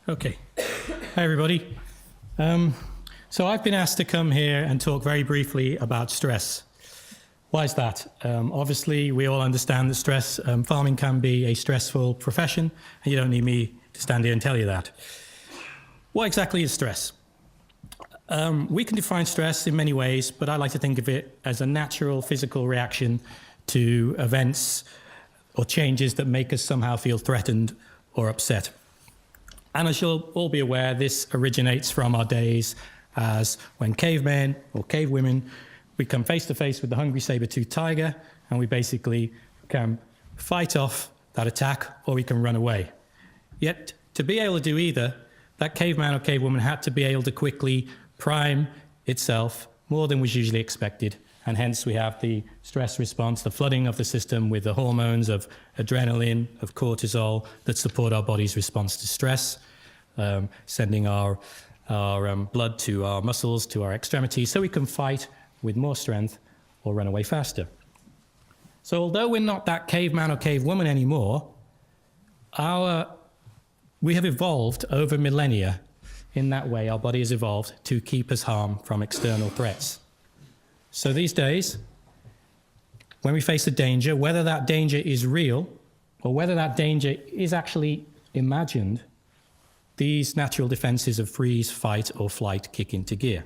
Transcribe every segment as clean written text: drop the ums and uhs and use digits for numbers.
Okay. Hi, everybody. So I've been asked to come here and talk very briefly about stress. Why is that? Obviously, we all understand that stress, farming can be a stressful profession, and you don't need me to stand here and tell you that. What exactly is stress? We can define stress in many ways, but I like to think of it as a natural physical reaction to events or changes that make us somehow feel threatened or upset. And as you'll all be aware, this originates from our days as when cavemen or cavewomen, we come face to face with the hungry saber-toothed tiger, and we basically can fight off that attack or we can run away. Yet, to be able to do either, that caveman or cavewoman had to be able to quickly prime itself more than was usually expected. And hence we have the stress response, the flooding of the system with the hormones of adrenaline, of cortisol that support our body's response to stress, sending our blood to our muscles, to our extremities, so we can fight with more strength or run away faster. So although we're not that caveman or cavewoman anymore, we have evolved over millennia. In that way, our body has evolved to keep us harm from external threats. So these days, when we face a danger, whether that danger is real or whether that danger is actually imagined, these natural defenses of freeze, fight, or flight kick into gear.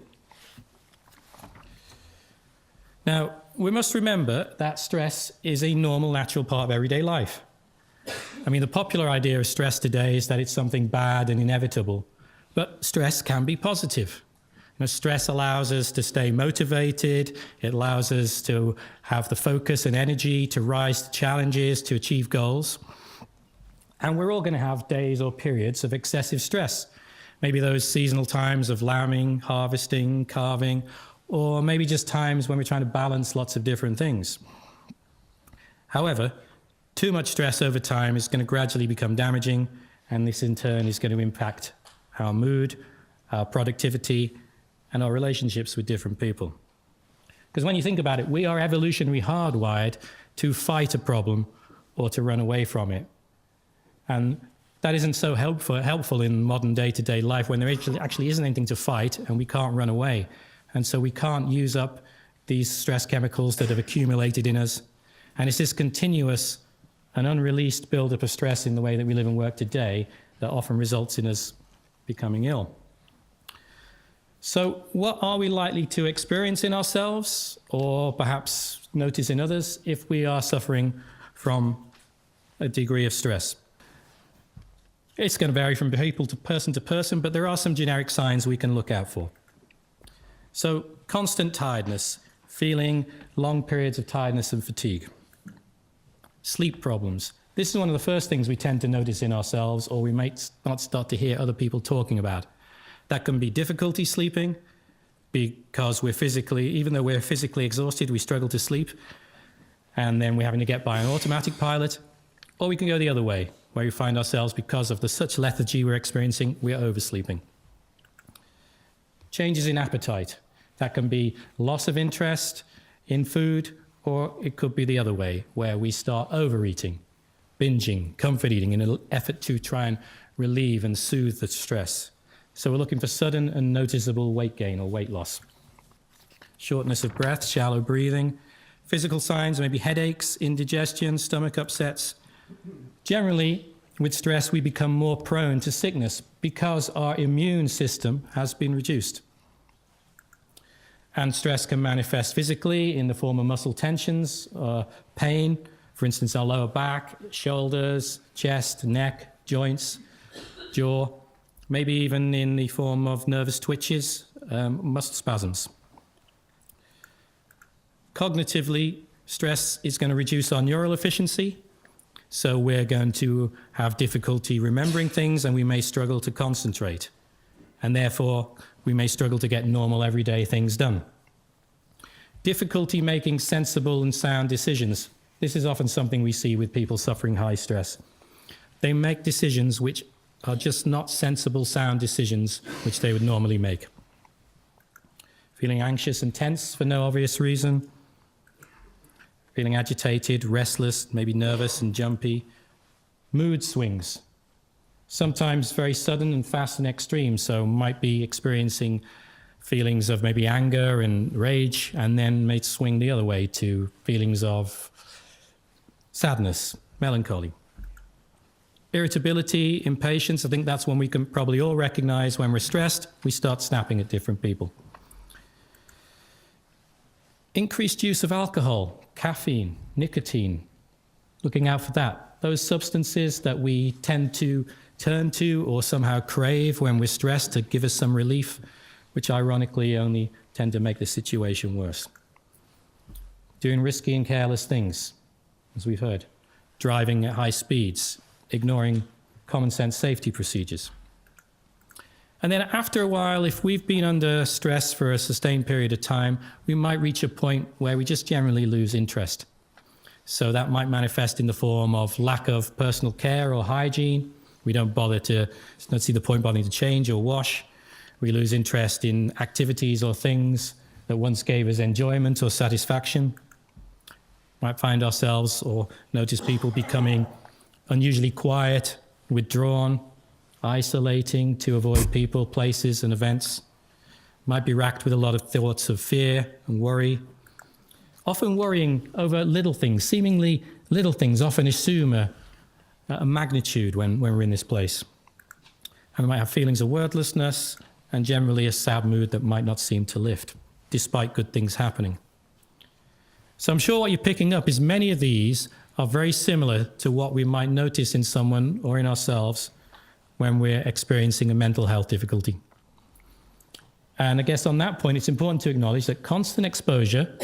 Now, we must remember that stress is a normal, natural part of everyday life. I mean, the popular idea of stress today is that it's something bad and inevitable, but stress can be positive. Stress allows us to stay motivated. It allows us to have the focus and energy to rise to challenges, to achieve goals. And we're all going to have days or periods of excessive stress. Maybe those seasonal times of lambing, harvesting, calving, or maybe just times when we're trying to balance lots of different things. However, too much stress over time is going to gradually become damaging, and this in turn is going to impact our mood, our productivity, and our relationships with different people. Because when you think about it, we are evolutionarily hardwired to fight a problem or to run away from it. And that isn't so helpful in modern day-to-day life when there actually isn't anything to fight and we can't run away. And so we can't use up these stress chemicals that have accumulated in us. And it's this continuous and unreleased buildup of stress in the way that we live and work today that often results in us becoming ill. So what are we likely to experience in ourselves, or perhaps notice in others, if we are suffering from a degree of stress? It's going to vary from people to person, but there are some generic signs we can look out for. So constant tiredness, feeling long periods of tiredness and fatigue. Sleep problems. This is one of the first things we tend to notice in ourselves, or we might not start to hear other people talking about. That can be difficulty sleeping because even though we're physically exhausted, we struggle to sleep, and then we're having to get by on automatic pilot. Or we can go the other way, where we find ourselves, because of such lethargy we're experiencing, we're oversleeping. Changes in appetite. That can be loss of interest in food, or it could be the other way, where we start overeating, binging, comfort eating in an effort to try and relieve and soothe the stress. So we're looking for sudden and noticeable weight gain or weight loss. Shortness of breath, shallow breathing. Physical signs, maybe headaches, indigestion, stomach upsets. Generally, with stress, we become more prone to sickness because our immune system has been reduced. And stress can manifest physically in the form of muscle tensions, pain, for instance, our lower back, shoulders, chest, neck, joints, jaw, maybe even in the form of nervous twitches, muscle spasms. Cognitively, stress is going to reduce our neural efficiency, so we're going to have difficulty remembering things, and we may struggle to concentrate, and therefore we may struggle to get normal everyday things done. Difficulty making sensible and sound decisions. This is often something we see with people suffering high stress. They make decisions which are just not sensible, sound decisions which they would normally make. Feeling anxious and tense for no obvious reason. Feeling agitated, restless, maybe nervous and jumpy. Mood swings. sometimes very sudden and fast and extreme. So might be experiencing feelings of maybe anger and rage, and then may swing the other way to feelings of sadness, melancholy. Irritability, impatience, I think that's one we can probably all recognize. When we're stressed, we start snapping at different people. Increased use of alcohol, caffeine, nicotine, looking out for that. Those substances that we tend to turn to or somehow crave when we're stressed to give us some relief, which ironically only tend to make the situation worse. Doing risky and careless things, as we've heard. Driving at high speeds, ignoring common sense safety procedures. And then after a while, if we've been under stress for a sustained period of time, we might reach a point where we just generally lose interest. So that might manifest in the form of lack of personal care or hygiene. We don't see the point bothering to change or wash. We lose interest in activities or things that once gave us enjoyment or satisfaction. Might find ourselves or notice people becoming unusually quiet, withdrawn, isolating to avoid people, places, and events. Might be racked with a lot of thoughts of fear and worry. Often worrying over little things, seemingly little things, often assume a magnitude when we're in this place. And we might have feelings of wordlessness and generally a sad mood that might not seem to lift, despite good things happening. So I'm sure what you're picking up is many of these are very similar to what we might notice in someone or in ourselves when we're experiencing a mental health difficulty. And I guess on that point, it's important to acknowledge that constant exposure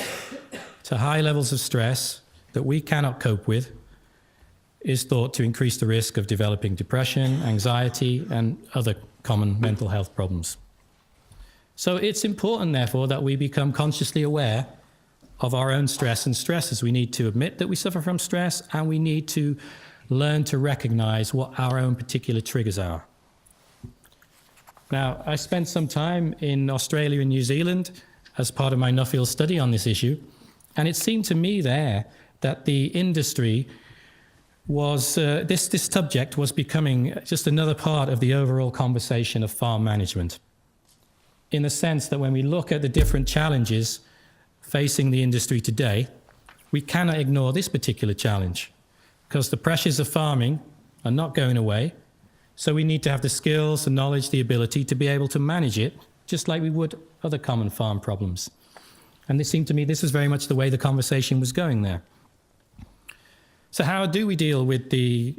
to high levels of stress that we cannot cope with is thought to increase the risk of developing depression, anxiety, and other common mental health problems. So it's important, therefore, that we become consciously aware of our own stress and stresses. We need to admit that we suffer from stress, and we need to learn to recognize what our own particular triggers are. Now, I spent some time in Australia and New Zealand as part of my Nuffield study on this issue, and it seemed to me there that the industry was, this subject was becoming just another part of the overall conversation of farm management, in the sense that when we look at the different challenges facing the industry today, we cannot ignore this particular challenge, because the pressures of farming are not going away. So we need to have the skills, the knowledge, the ability to be able to manage it, just like we would other common farm problems. And it seemed to me this is very much the way the conversation was going there. So how do we deal with the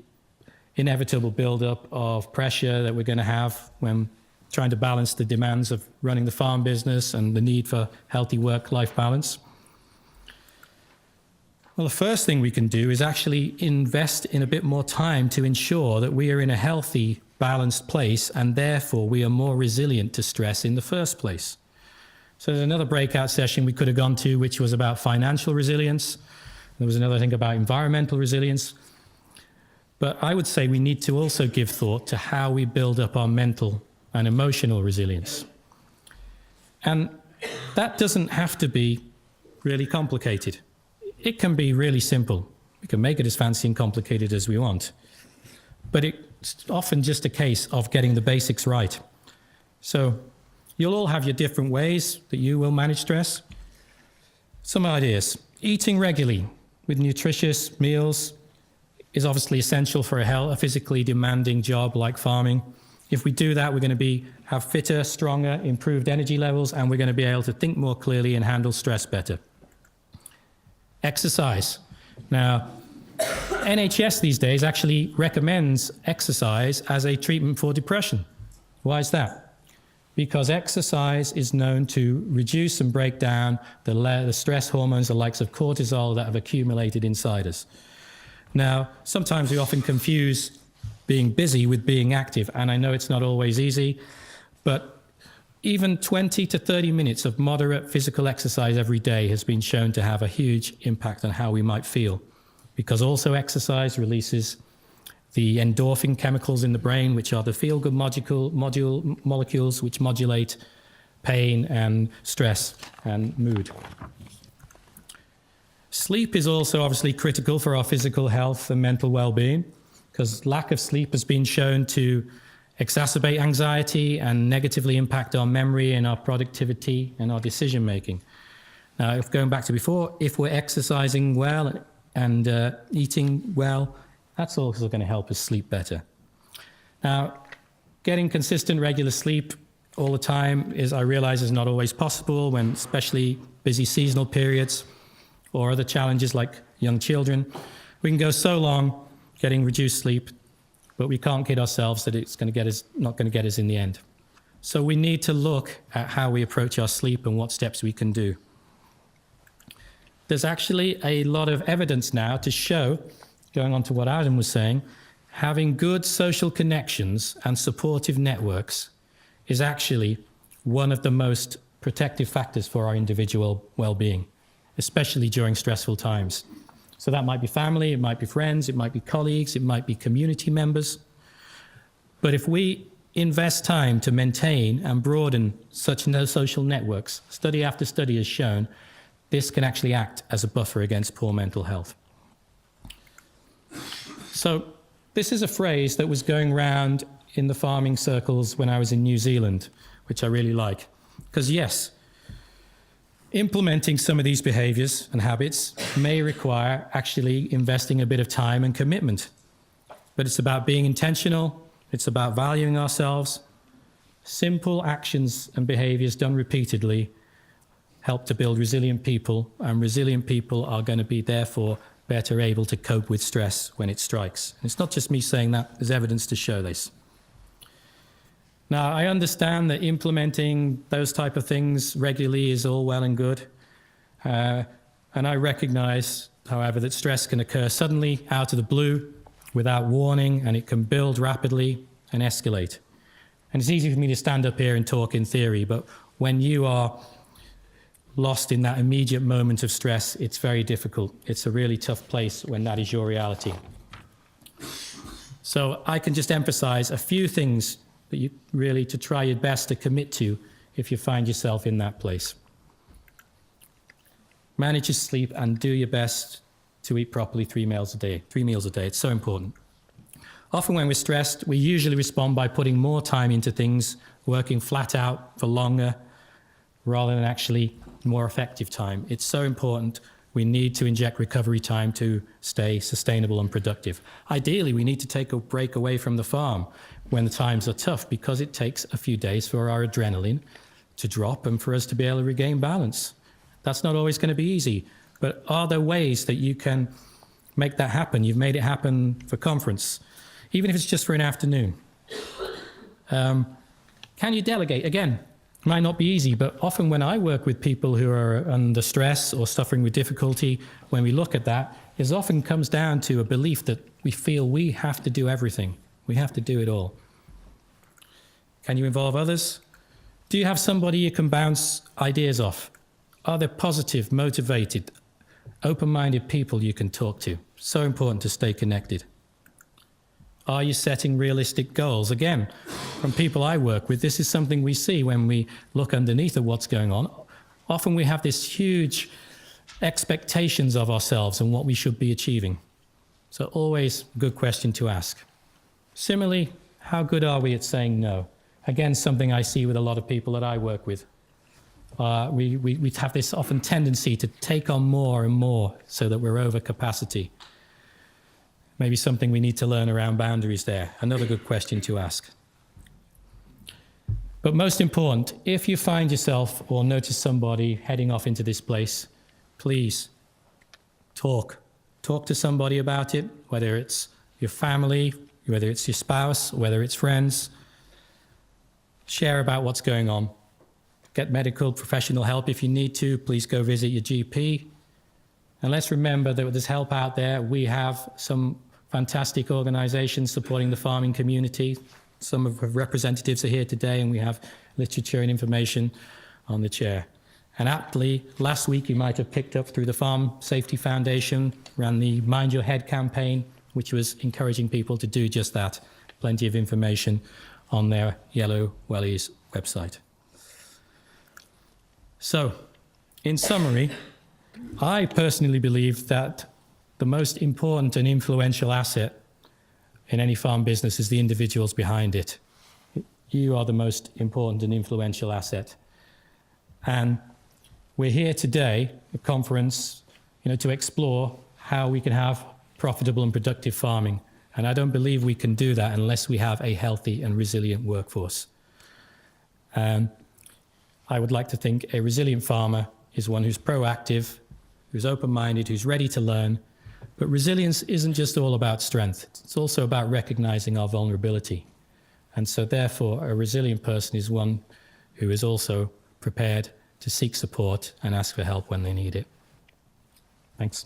inevitable buildup of pressure that we're going to have when trying to balance the demands of running the farm business and the need for healthy work-life balance? Well, the first thing we can do is actually invest in a bit more time to ensure that we are in a healthy, balanced place, and therefore we are more resilient to stress in the first place. So there's another breakout session we could have gone to, which was about financial resilience. There was another thing about environmental resilience. But I would say we need to also give thought to how we build up our mental and emotional resilience. And that doesn't have to be really complicated. It can be really simple. We can make it as fancy and complicated as we want. But it's often just a case of getting the basics right. So you'll all have your different ways that you will manage stress. Some ideas. Eating regularly with nutritious meals is obviously essential for a physically demanding job like farming. If we do that, we're going to have fitter, stronger, improved energy levels, and we're going to be able to think more clearly and handle stress better. Exercise. Now, NHS these days actually recommends exercise as a treatment for depression. Why is that? Because exercise is known to reduce and break down the stress hormones, the likes of cortisol, that have accumulated inside us. Now, sometimes we often confuse being busy with being active, and I know it's not always easy, but even 20 to 30 minutes of moderate physical exercise every day has been shown to have a huge impact on how we might feel, because also exercise releases the endorphin chemicals in the brain, which are the feel-good molecules which modulate pain and stress and mood. Sleep is also obviously critical for our physical health and mental well-being, because lack of sleep has been shown to exacerbate anxiety and negatively impact our memory and our productivity and our decision making. Now, if going back to before, if we're exercising well and eating well, that's also going to help us sleep better. Now, getting consistent regular sleep all the time I realize is not always possible when especially busy seasonal periods or other challenges like young children. We can go so long getting reduced sleep, but we can't kid ourselves that it's not going to get us in the end. So we need to look at how we approach our sleep and what steps we can do. There's actually a lot of evidence now to show, going on to what Adam was saying, having good social connections and supportive networks is actually one of the most protective factors for our individual well-being, especially during stressful times. So that might be family, it might be friends, it might be colleagues, it might be community members. But if we invest time to maintain and broaden such social networks, study after study has shown this can actually act as a buffer against poor mental health. So this is a phrase that was going around in the farming circles when I was in New Zealand, which I really like. Because yes, implementing some of these behaviors and habits may require actually investing a bit of time and commitment. But it's about being intentional, it's about valuing ourselves. Simple actions and behaviors done repeatedly help to build resilient people, and resilient people are going to be therefore better able to cope with stress when it strikes. And it's not just me saying that, there's evidence to show this. Now, I understand that implementing those type of things regularly is all well and good. And I recognize, however, that stress can occur suddenly out of the blue without warning, and it can build rapidly and escalate. And it's easy for me to stand up here and talk in theory, but when you are lost in that immediate moment of stress, it's very difficult. It's a really tough place when that is your reality. So I can just emphasize a few things that you really to try your best to commit to if you find yourself in that place. Manage your sleep and do your best to eat properly 3 meals a day. 3 meals a day, it's so important. Often when we're stressed, we usually respond by putting more time into things, working flat out for longer, rather than actually more effective time. It's so important. We need to inject recovery time to stay sustainable and productive. Ideally, we need to take a break away from the farm when the times are tough, because it takes a few days for our adrenaline to drop and for us to be able to regain balance. That's not always going to be easy, but are there ways that you can make that happen? You've made it happen for conference, even if it's just for an afternoon. Can you delegate? Again, might not be easy, but often when I work with people who are under stress or suffering with difficulty, when we look at that, it often comes down to a belief that we feel we have to do everything. We have to do it all. Can you involve others? Do you have somebody you can bounce ideas off? Are there positive, motivated, open-minded people you can talk to? So important to stay connected. Are you setting realistic goals? Again, from people I work with, this is something we see when we look underneath of what's going on. Often we have this huge expectations of ourselves and what we should be achieving. So always a good question to ask. Similarly, how good are we at saying no? Again, something I see with a lot of people that I work with. We have this often tendency to take on more and more so that we're over capacity. Maybe something we need to learn around boundaries there. Another good question to ask. But most important, if you find yourself or notice somebody heading off into this place, please talk. Talk to somebody about it, whether it's your family, whether it's your spouse, whether it's friends. Share about what's going on. Get medical professional help if you need to. Please go visit your GP. And let's remember that there's help out there. We have some fantastic organizations supporting the farming community. Some of the representatives are here today, and we have literature and information on the chair. And aptly, last week you might have picked up through the Farm Safety Foundation, ran the Mind Your Head campaign, which was encouraging people to do just that. Plenty of information on their Yellow Wellies website. So, in summary, I personally believe that the most important and influential asset in any farm business is the individuals behind it. You are the most important and influential asset. And we're here today, at conference, to explore how we can have profitable and productive farming. And I don't believe we can do that unless we have a healthy and resilient workforce. I would like to think a resilient farmer is one who's proactive, who's open-minded, who's ready to learn. But resilience isn't just all about strength. It's also about recognizing our vulnerability. And so therefore, a resilient person is one who is also prepared to seek support and ask for help when they need it. Thanks.